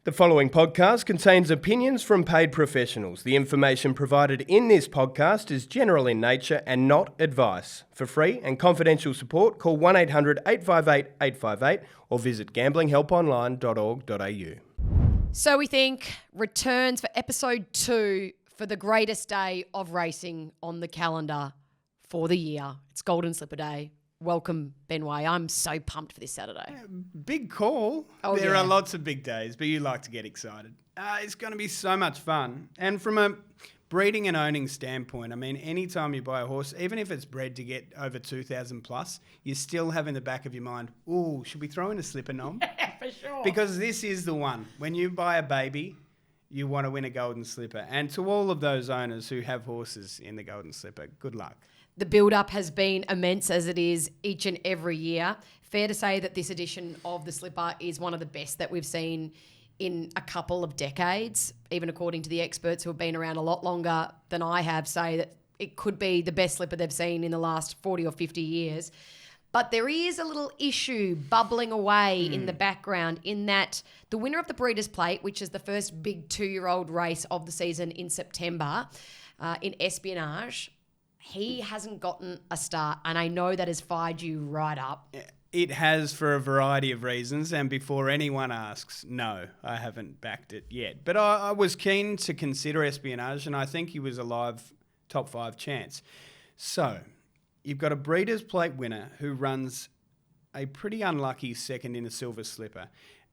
The following podcast contains opinions from paid professionals. The information provided in this podcast is general in nature and not advice. For free and confidential support, call 1-800-858-858 or visit gamblinghelponline.org.au. So we think returns for episode 2 for the greatest day of racing on the calendar for the year. It's Golden Slipper Day. Welcome, Ben Way. I'm so pumped for this Saturday. Big call. There yeah. are lots of big days, but you like to get excited. It's going to be so much fun. And from a breeding and owning standpoint, I mean, anytime you buy a horse, even if it's bred to get over 2,000 plus, you still have in the back of your mind, ooh, should we throw in a slipper nom? Yeah, for sure. Because this is the one. When you buy a baby, you want to win a Golden Slipper. And to all of those owners who have horses in the Golden Slipper, good luck. The build-up has been immense as it is each and every year. Fair to say that this edition of the Slipper is one of the best that we've seen in a couple of decades, even according to the experts who have been around a lot longer than I have, say that it could be the best Slipper they've seen in the last 40 or 50 years. But there is a little issue bubbling away in the background in that the winner of the Breeders' Plate, which is the first big 2-year-old race of the season in September, in Espionage, he hasn't gotten a start, and I know that has fired you right up. It has for a variety of reasons, and before anyone asks, no, I haven't backed it yet. But I was keen to consider Espionage, and I think he was a live top 5 chance. So, you've got a Breeders' Plate winner who runs a pretty unlucky second in a Silver Slipper,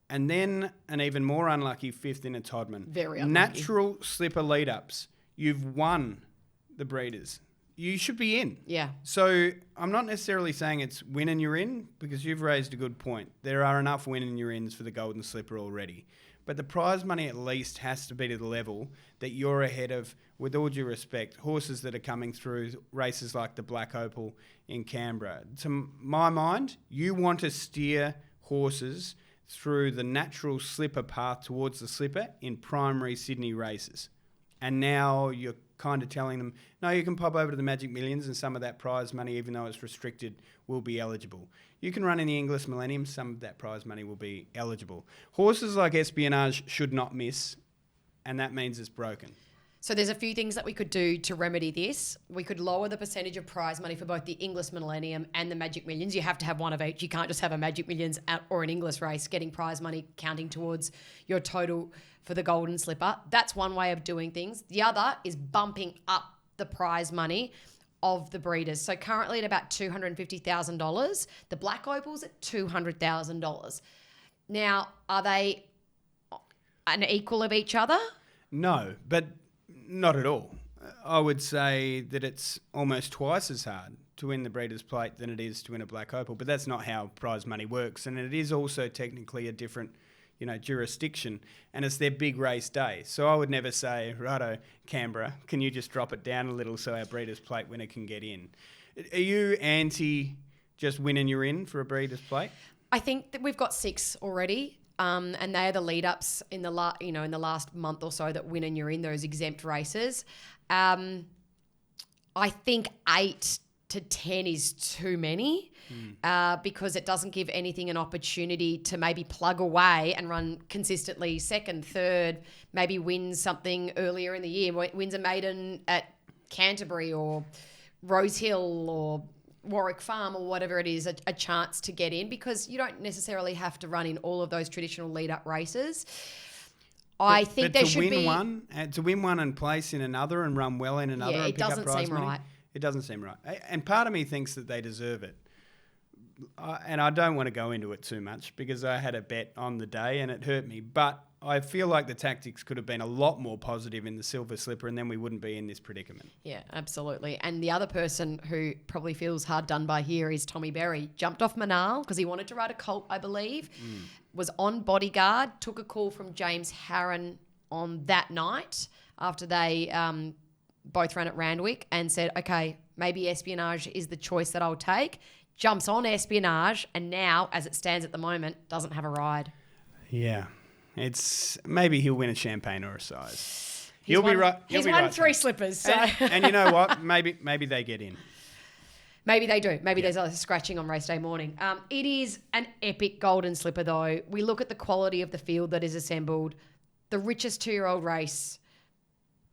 and then an even more unlucky 5th in a Todman. Very unlucky. Natural Slipper lead-ups. You've won the Breeders'. You should be in. Yeah. So I'm not necessarily saying it's win and you're in, because you've raised a good point. There are enough win and you're ins for the Golden Slipper already. But the prize money at least has to be to the level that you're ahead of, with all due respect, horses that are coming through races like the Black Opal in Canberra. To my mind, you want to steer horses through the natural slipper path towards the slipper in primary Sydney races. And now you're kind of telling them, no, you can pop over to the Magic Millions and some of that prize money, even though it's restricted, will be eligible. You can run in the English Millennium, some of that prize money will be eligible. Horses like Espionage should not miss, and that means it's broken. So there's a few things that we could do to remedy this. We could lower the percentage of prize money for both the English Millennium and the Magic Millions. You have to have one of each. You can't just have a Magic Millions or an English race getting prize money counting towards your total for the Golden Slipper. That's one way of doing things. The other is bumping up the prize money of the breeders. So currently at about $250,000. The Black Opal's at $200,000. Now, are they an equal of each other? No, but not at all. I would say that it's almost twice as hard to win the Breeders' Plate than it is to win a Black Opal, but that's not how prize money works, and it is also technically a different jurisdiction, and it's their big race day. So I would never say, righto, Canberra, can you just drop it down a little so our Breeders' Plate winner can get in? Are you anti just win and you're in for a Breeders' Plate? I think that we've got 6 already. And they are the lead-ups in the last month or so that win and you're in those exempt races. I think 8 to 10 is too many because it doesn't give anything an opportunity to maybe plug away and run consistently second, third, maybe win something earlier in the year, wins a maiden at Canterbury or Rosehill or Warwick Farm or whatever it is, a chance to get in, because you don't necessarily have to run in all of those traditional lead-up races. I think there should be... To win one and place in another and run well in another and pick up prize money. It doesn't seem right. It doesn't seem right. And part of me thinks that they deserve it. And I don't want to go into it too much because I had a bet on the day and it hurt me. But I feel like the tactics could have been a lot more positive in the Silver Slipper, and then we wouldn't be in this predicament. Yeah, absolutely. And the other person who probably feels hard done by here is Tommy Berry. Jumped off Manal because he wanted to ride a colt, I believe. Was on Bodyguard, took a call from James Harron on that night after they both ran at Randwick and said, okay, maybe Espionage is the choice that I'll take. Jumps on Espionage and now, as it stands at the moment, doesn't have a ride. Yeah. It's maybe he'll win a champagne or a size. He's won 3 slippers. So. And you know what? Maybe they get in. Maybe they do. Maybe there's a scratching on race day morning. It is an epic Golden Slipper, though. We look at the quality of the field that is assembled. The richest 2-year-old race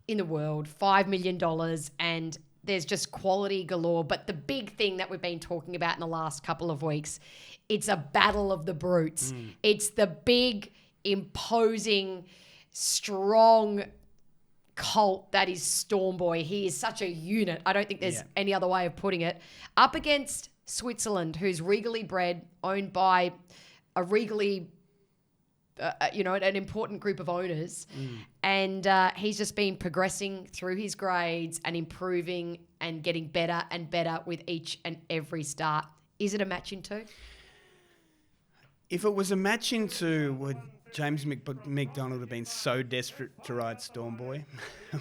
in the world, $5 million, and there's just quality galore. But the big thing that we've been talking about in the last couple of weeks, it's a battle of the brutes. It's the big, imposing, strong colt that is Storm Boy. He is such a unit. I don't think there's any other way of putting it. Up against Switzerland, who's regally bred, owned by a regally, an important group of owners. And he's just been progressing through his grades and improving and getting better and better with each and every start. Is it a match in 2? If it was a match in 2, would James McDonald have been so desperate to ride Storm Boy?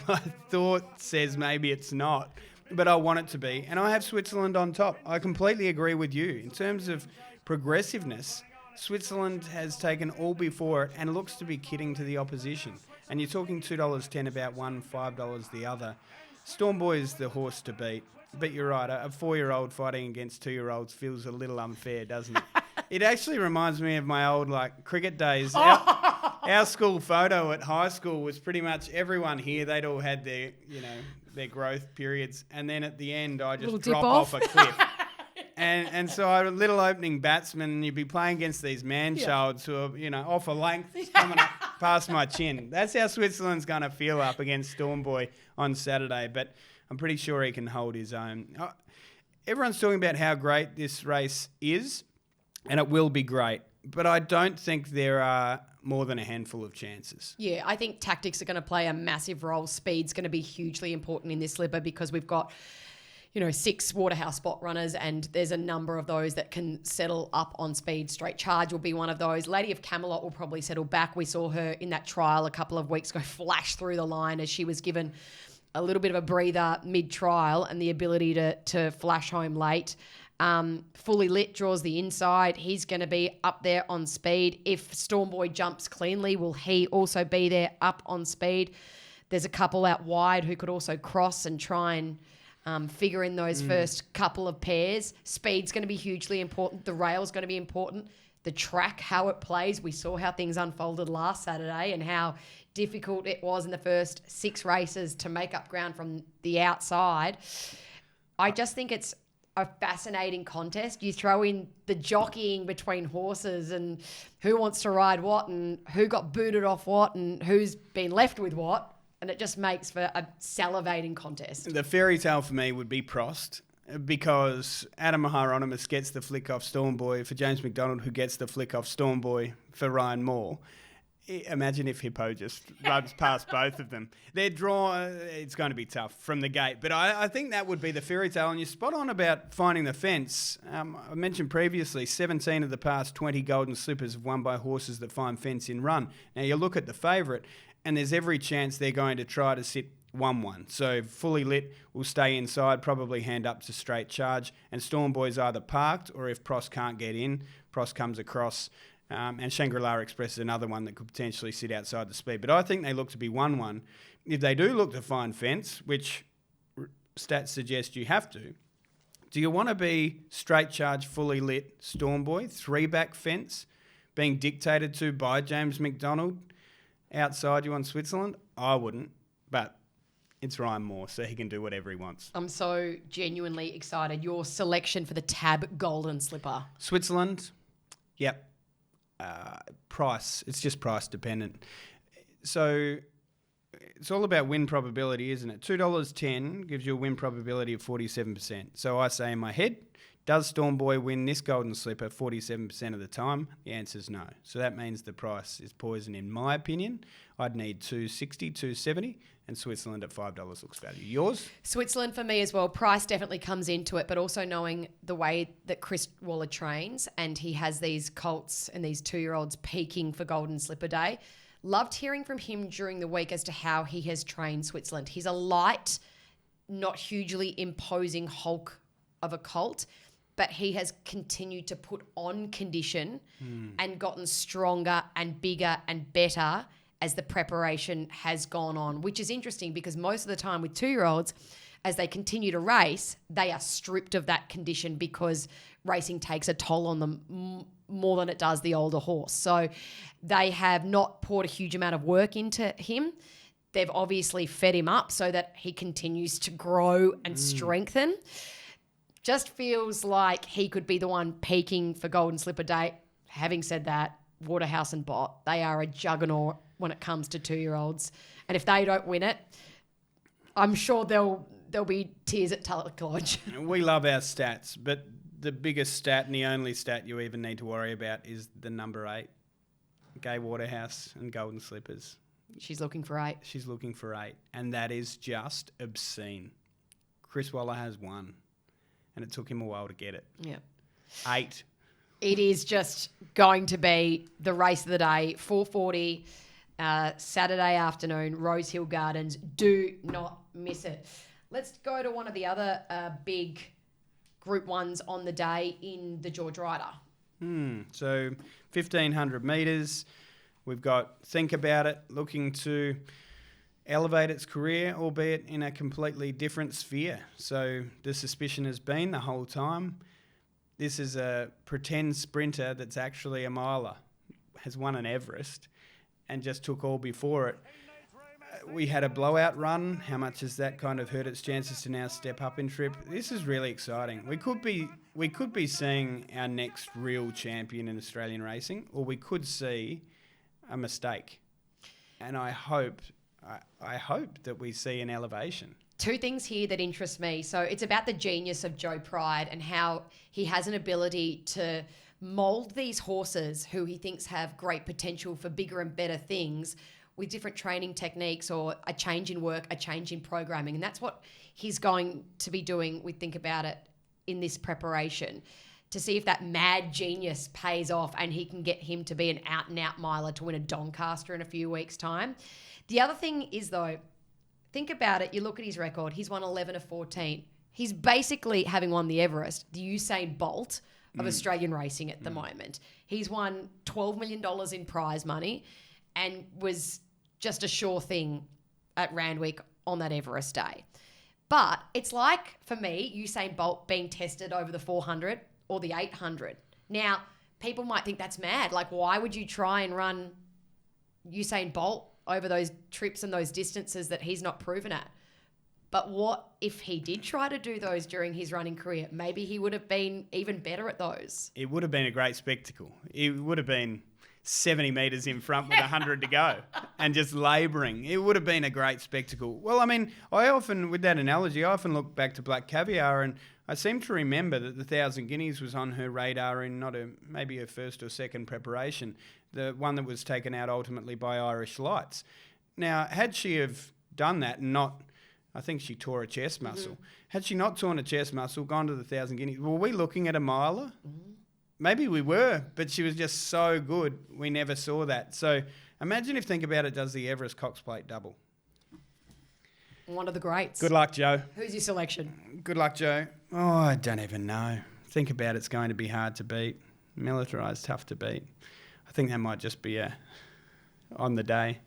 My thought says maybe it's not, but I want it to be. And I have Switzerland on top. I completely agree with you. In terms of progressiveness, Switzerland has taken all before it and looks to be kidding to the opposition. And you're talking $2.10 about one, $5 the other. Storm Boy is the horse to beat. But you're right, a 4-year-old fighting against 2-year-olds feels a little unfair, doesn't it? It actually reminds me of my old cricket days. Our school photo at high school was pretty much everyone here. They'd all had their growth periods, and then at the end, I just drop off a cliff. And so I was a little opening batsman, and you'd be playing against these man-childs who are, off a length coming up past my chin. That's how Switzerland's going to feel up against Storm Boy on Saturday, but I'm pretty sure he can hold his own. Everyone's talking about how great this race is, and it will be great, but I don't think there are more than a handful of chances. Yeah, I think tactics are going to play a massive role. Speed's going to be hugely important in this slipper because we've got 6 Waterhouse spot runners, and there's a number of those that can settle up on speed. Straight Charge will be one of those. Lady of Camelot will probably settle back. We saw her in that trial a couple of weeks ago flash through the line as she was given a little bit of a breather mid-trial and the ability to flash home late. Fully Lit draws the inside. He's going to be up there on speed. If Storm Boy jumps cleanly, will he also be there up on speed? There's a couple out wide who could also cross and try and figure in those first couple of pairs. Speed's going to be hugely important. The rail's going to be important. The track, how it plays. We saw how things unfolded last Saturday and how difficult it was in the first 6 races to make up ground from the outside. I just think it's a fascinating contest. You throw in the jockeying between horses and who wants to ride what and who got booted off what and who's been left with what, and it just makes for a salivating contest. The fairy tale for me would be Prost, because Adam Hieronymus gets the flick off Storm Boy for James McDonald, who gets the flick off Storm Boy for Ryan Moore. Imagine if Hippo just runs past both of them. Their draw, it's going to be tough from the gate. But I think that would be the fairy tale. And you're spot on about finding the fence. I mentioned previously, 17 of the past 20 Golden Slippers have won by horses that find fence in run. Now, you look at the favourite, and there's every chance they're going to try to sit 1-1. So Fully Lit will stay inside, probably hand up to Straight Charge. And Storm Boy's either parked, or if Prost can't get in, Prost comes across. And Shangri-La Express is another one that could potentially sit outside the speed. But I think they look to be 1-1. If they do look to find fence, which stats suggest you have to, do you want to be Straight Charge, Fully Lit, Storm Boy, 3-back fence, being dictated to by James McDonald outside you on Switzerland? I wouldn't, but it's Ryan Moore, so he can do whatever he wants. I'm so genuinely excited. Your selection for the Tab Golden Slipper. Switzerland, yep. Price, it's just price dependent. So it's all about win probability, isn't it? $2.10 gives you a win probability of 47%. So I say in my head, does Storm Boy win this Golden Slipper 47% of the time? The answer is no. So that means the price is poison in my opinion. I'd need $2.60, $2.70, and Switzerland at $5 looks value. Yours? Switzerland for me as well. Price definitely comes into it, but also knowing the way that Chris Waller trains, and he has these colts and these 2-year-olds peaking for Golden Slipper Day. Loved hearing from him during the week as to how he has trained Switzerland. He's a light, not hugely imposing hulk of a colt, but he has continued to put on condition and gotten stronger and bigger and better as the preparation has gone on, which is interesting because most of the time with 2-year-olds, as they continue to race, they are stripped of that condition because racing takes a toll on them more than it does the older horse. So they have not poured a huge amount of work into him. They've obviously fed him up so that he continues to grow and strengthen. Just feels like he could be the one peaking for Golden Slipper Day. Having said that, Waterhouse and Bott, they are a juggernaut when it comes to 2-year-olds. And if they don't win it, I'm sure there'll be tears at Tulloch Lodge. We love our stats, but the biggest stat and the only stat you even need to worry about is the number 8, Gay Waterhouse and Golden Slippers. She's looking for 8. She's looking for 8, and that is just obscene. Chris Waller has 1, and it took him a while to get it. Yeah. 8. It is just going to be the race of the day, 4:40, Saturday afternoon, Rose Hill Gardens. Do not miss it. Let's go to one of the other big Group 1s on the day in the George Ryder. So 1,500 metres. We've got Think About It looking to elevate its career, albeit in a completely different sphere. So the suspicion has been the whole time, this is a pretend sprinter that's actually a miler, has won an Everest and just took all before it. We had a blowout run. How much has that kind of hurt its chances to now step up in trip? This is really exciting. We could be seeing our next real champion in Australian racing, or we could see a mistake. And I hope that we see an elevation. 2 things here that interest me. So it's about the genius of Joe Pride and how he has an ability to mould these horses who he thinks have great potential for bigger and better things with different training techniques or a change in work, a change in programming. And that's what he's going to be doing with Think About It in this preparation, to see if that mad genius pays off and he can get him to be an out-and-out miler to win a Doncaster in a few weeks' time. The other thing is, though, think about it. You look at his record. He's won 11 of 14. He's basically, having won the Everest, the Usain Bolt of Australian racing at the moment. He's won $12 million in prize money and was just a sure thing at Randwick on that Everest day. But it's like, for me, Usain Bolt being tested over the 400 or the 800. Now, people might think that's mad. Like, why would you try and run Usain Bolt over those trips and those distances that he's not proven at? But what if he did try to do those during his running career? Maybe he would have been even better at those. It would have been a great spectacle. It would have been 70 metres in front with 100 to go and just labouring. It would have been a great spectacle. Well, I mean, with that analogy, I often look back to Black Caviar, and I seem to remember that the 1,000 Guineas was on her radar in maybe her first or second preparation, the one that was taken out ultimately by Irish Lights. Now, had she have done that and not, I think she tore a chest muscle. Had she not torn a chest muscle, gone to the 1,000 Guineas, were we looking at a miler? Maybe we were, but she was just so good, we never saw that. So imagine if Think About It does the Everest Cox Plate double. One of the greats. Good luck, Joe. Who's your selection? Good luck, Joe. Oh, I don't even know. Think About It's going to be hard to beat. Militarised, tough to beat. I think that might just be on the day.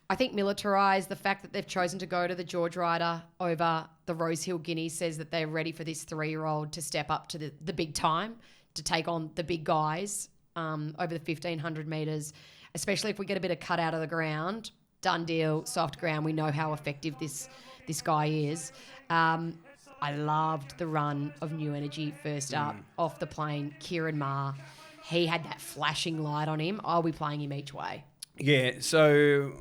I think Militarised, the fact that they've chosen to go to the George Ryder over the Rose Hill Guineas says that they're ready for this 3-year-old to step up to the big time, to take on the big guys over the 1,500 metres, especially if we get a bit of cut out of the ground. Done deal, soft ground. We know how effective this guy is. I loved the run of New Energy first up off the plane. Kieran Maher, he had that flashing light on him. I'll be playing him each way. Yeah, so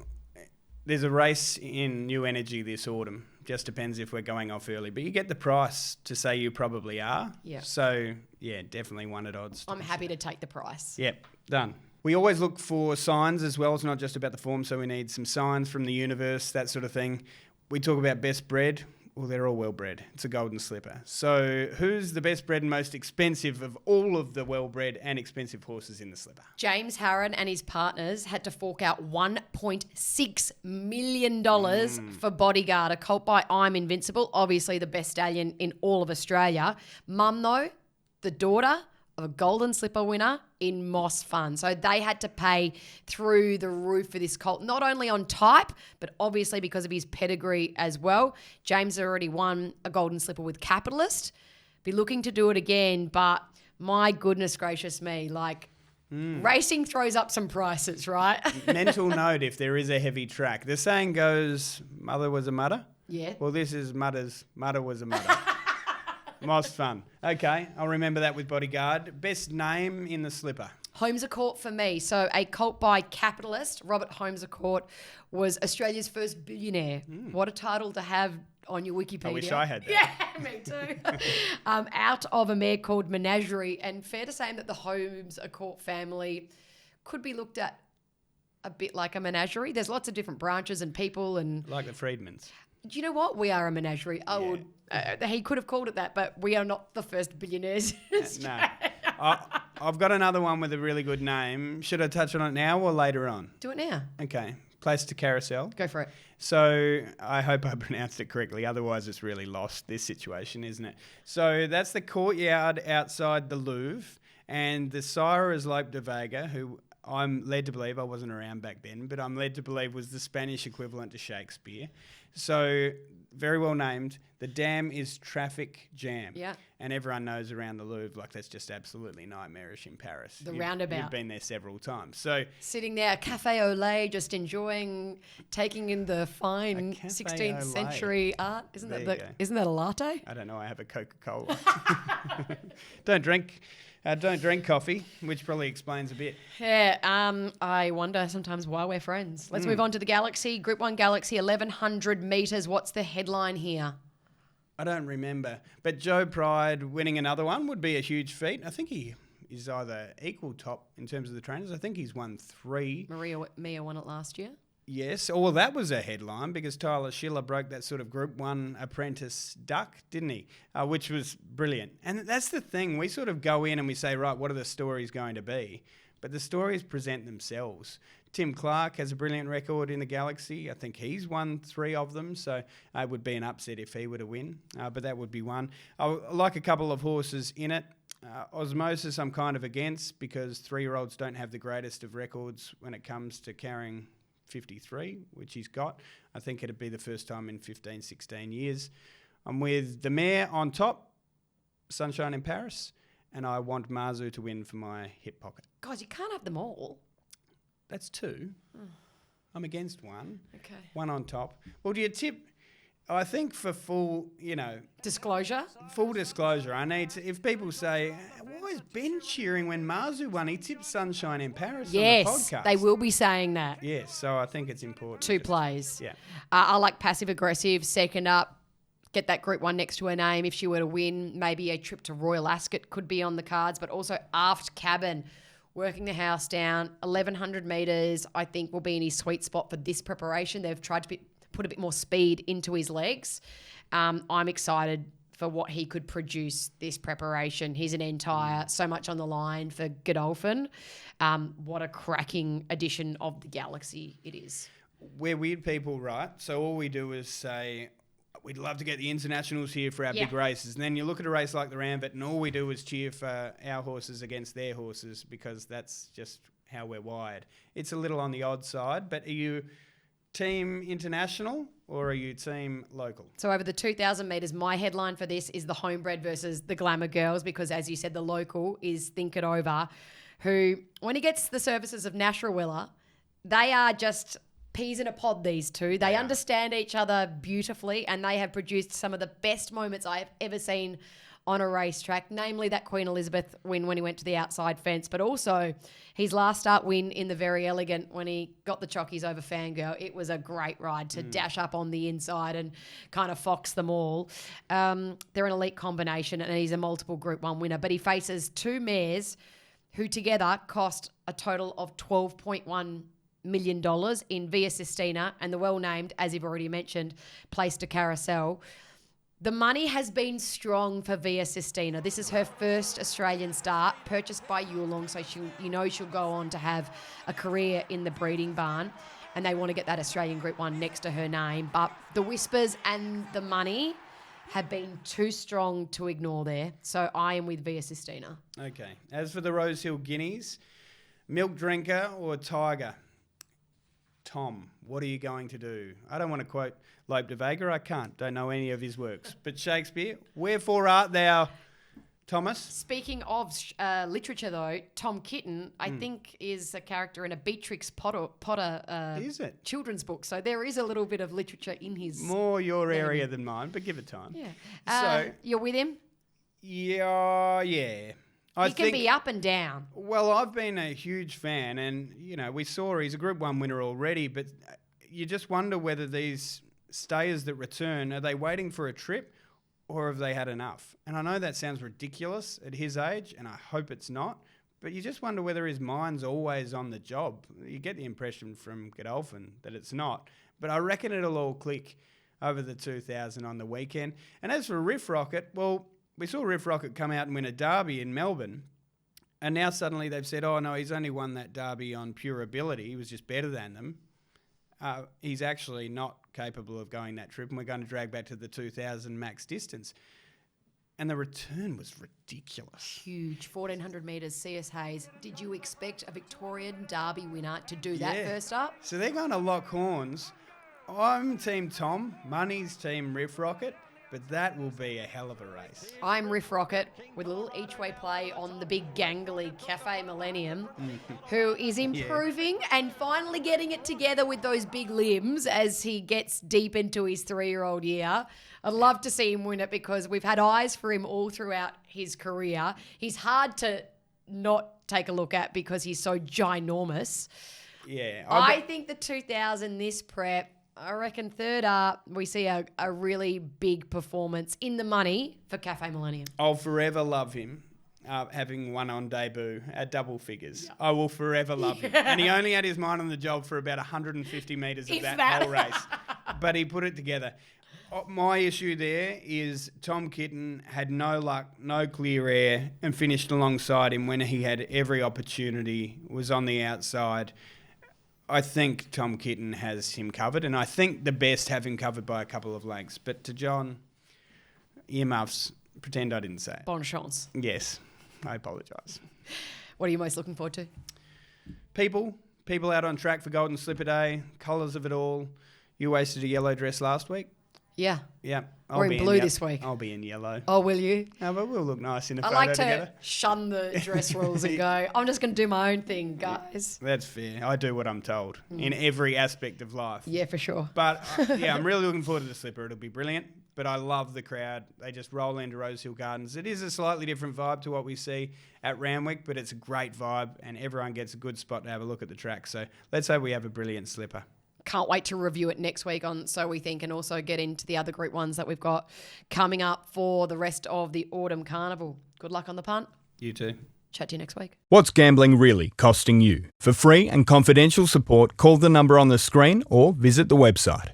there's a race in New Energy this autumn. Just depends if we're going off early. But you get the price to say you probably are. Yeah. So, yeah, definitely one at odds. I'm happy to take the price. Yep, done. We always look for signs as well. It's not just about the form, so we need some signs from the universe, that sort of thing. We talk about best bred. Well, they're all well-bred. It's a Golden Slipper. So who's the best bred and most expensive of all of the well-bred and expensive horses in the Slipper? James Harron and his partners had to fork out $1.6 million for Bodyguard, a colt by I'm Invincible, obviously the best stallion in all of Australia. Mum, though, the daughter of a Golden Slipper winner in Moss Fun. So they had to pay through the roof for this colt, not only on type, but obviously because of his pedigree as well. James already won a Golden Slipper with Capitalist. Be looking to do it again, but my goodness gracious me, like racing throws up some prices, right? Mental note, if there is a heavy track. The saying goes, mother was a mudder. Yeah. Well, this is mudder's mudder was a mudder. Most fun. Okay, I'll remember that with Bodyguard. Best name in the slipper? Holmes Court for me. So a colt by Capitalist. Robert Holmes Court was Australia's first billionaire. What a title to have on your Wikipedia. I wish I had that. Yeah, me too. Out of a mare called Menagerie. And fair to say that the Holmes Court family could be looked at a bit like a menagerie. There's lots of different branches and people and... Like the Freedmans. Do you know what? We are a menagerie. I would. He could have called it that, but we are not the first billionaires. No. I've got another one with a really good name. Should I touch on it now or later on? Do it now. Okay. Place to Carousel. Go for it. So I hope I pronounced it correctly. Otherwise, it's really lost, this situation, isn't it? So that's the courtyard outside the Louvre. And the sire is Lope de Vega, who I'm led to believe, I wasn't around back then, but I'm led to believe was the Spanish equivalent to Shakespeare. So very well named. The dam is Traffic Jam. Yeah. And everyone knows around the Louvre, like that's just absolutely nightmarish in Paris. The roundabout. You've been there several times. So sitting there, cafe au lait, just enjoying, taking in the fine 16th century art. Isn't that a latte? I don't know. I have a Coca-Cola. Don't drink coffee, which probably explains a bit. Yeah, I wonder sometimes why we're friends. Let's move on to the Galaxy. Group 1 Galaxy, 1,100 metres. What's the headline here? I don't remember. But Joe Pride winning another one would be a huge feat. I think he is either equal top in terms of the trainers. I think he's won 3. Mia won it last year. Yes. Well, that was a headline because Tyler Schiller broke that sort of Group 1 apprentice duck, didn't he? Which was brilliant. And that's the thing. We sort of go in and we say, right, what are the stories going to be? But the stories present themselves. Tim Clark has a brilliant record in the Galaxy. I think he's won 3 of them, so it would be an upset if he were to win, but that would be one. I like a couple of horses in it. Osmosis I'm kind of against because 3-year-olds don't have the greatest of records when it comes to carrying 53, which he's got. I think it'd be the first time in 15, 16 years. I'm with the mare on top, Sunshine in Paris, and I want Marzu to win for my hip pocket. Guys, you can't have them all. That's 2. I'm against 1. Okay. 1 on top. Well, do you tip? I think for full disclosure, I need to, if people say, why is Ben cheering when Marzu won? He tipped Sunshine in Paris on the podcast. Yes, they will be saying that. Yes, so I think it's important. 2 plays. Yeah. I like passive aggressive, second up, get that Group 1 next to her name. If she were to win, maybe a trip to Royal Ascot could be on the cards, but also Aft Cabin. Working the house down, 1,100 metres, I think will be in his sweet spot for this preparation. They've tried to put a bit more speed into his legs. I'm excited for what he could produce this preparation. He's an entire, so much on the line for Godolphin. What a cracking edition of the Galaxy it is. We're weird people, right? So all we do is say, we'd love to get the internationals here for our big races. And then you look at a race like the Rambit and all we do is cheer for our horses against their horses because that's just how we're wired. It's a little on the odd side, but are you team international or are you team local? So over the 2,000 metres, my headline for this is the homebred versus the glamour girls because, as you said, the local is Think It Over, who, when he gets the services of Nasrallah, they are just peas in a pod, these two. They understand each other beautifully and they have produced some of the best moments I have ever seen on a racetrack, namely that Queen Elizabeth win when he went to the outside fence, but also his last start win in the Very Elegant when he got the chockies over Fangirl. It was a great ride to dash up on the inside and kind of fox them all. They're an elite combination and he's a multiple Group 1 winner, but he faces 2 mares who together cost a total of $12.1 million in Via Sistina and the well-named, as you've already mentioned, Place to Carousel. The money has been strong for Via Sistina. This is her first Australian start, purchased by Yulong, so she'll go on to have a career in the breeding barn, and they want to get that Australian Group 1 next to her name. But the whispers and the money have been too strong to ignore there. So I am with Via Sistina. Okay. As for the Rosehill Guineas, milk drinker or tiger? Tom, what are you going to do? I don't want to quote Lope de Vega. I can't. Don't know any of his works. But Shakespeare, wherefore art thou, Thomas? Speaking of literature, though, Tom Kitten, I think, is a character in a Beatrix Potter Is it? children's book. So there is a little bit of literature in his... More your area than mine, but give it time. Yeah. So you're with him? Yeah. He can be up and down. Well, I've been a huge fan, and, we saw he's a Group 1 winner already, but you just wonder whether these stayers that return, are they waiting for a trip or have they had enough? And I know that sounds ridiculous at his age, and I hope it's not, but you just wonder whether his mind's always on the job. You get the impression from Godolphin that it's not, but I reckon it'll all click over the 2000 on the weekend. And as for Riff Rocket, well, we saw Riff Rocket come out and win a derby in Melbourne, and now suddenly they've said, oh, no, he's only won that derby on pure ability. He was just better than them. He's actually not capable of going that trip, and we're going to drag back to the 2000 max distance. And the return was ridiculous. Huge. 1,400 metres, CS Hayes. Did you expect a Victorian derby winner to do that first up? So they're going to lock horns. I'm Team Tom, Money's Team Riff Rocket, but that will be a hell of a race. I'm Riff Rocket with a little each-way play on the big gangly Cafe Millennium, who is improving and finally getting it together with those big limbs as he gets deep into his 3-year-old year. I'd love to see him win it because we've had eyes for him all throughout his career. He's hard to not take a look at because he's so ginormous. Yeah. I think the 2000 this prep, I reckon third up, we see a really big performance in the money for Cafe Millennium. I'll forever love him, having won on debut at double figures. Yeah. I will forever love him. And he only had his mind on the job for about 150 metres of that whole race. But he put it together. My issue there is Tom Kitten had no luck, no clear air, and finished alongside him when he had every opportunity, was on the outside. I think Tom Kitten has him covered, and I think the best have him covered by a couple of lengths. But to John, earmuffs, pretend I didn't say it. Bon chance. Yes, I apologise. What are you most looking forward to? People out on track for Golden Slipper Day, colours of it all. You wasted a yellow dress last week. Yeah. Yeah. We're in blue this week. I'll be in yellow. Oh, will you? No, but we'll look nice in a I photo like to together. shun the dress rules and go, I'm just going to do my own thing, guys. That's fair. I do what I'm told in every aspect of life. Yeah, for sure. But I'm really looking forward to the slipper. It'll be brilliant. But I love the crowd. They just roll into Rosehill Gardens. It is a slightly different vibe to what we see at Randwick, but it's a great vibe and everyone gets a good spot to have a look at the track. So let's hope we have a brilliant slipper. Can't wait to review it next week on So We Think and also get into the other Group 1s that we've got coming up for the rest of the Autumn Carnival. Good luck on the punt. You too. Chat to you next week. What's gambling really costing you? For free and confidential support, call the number on the screen or visit the website.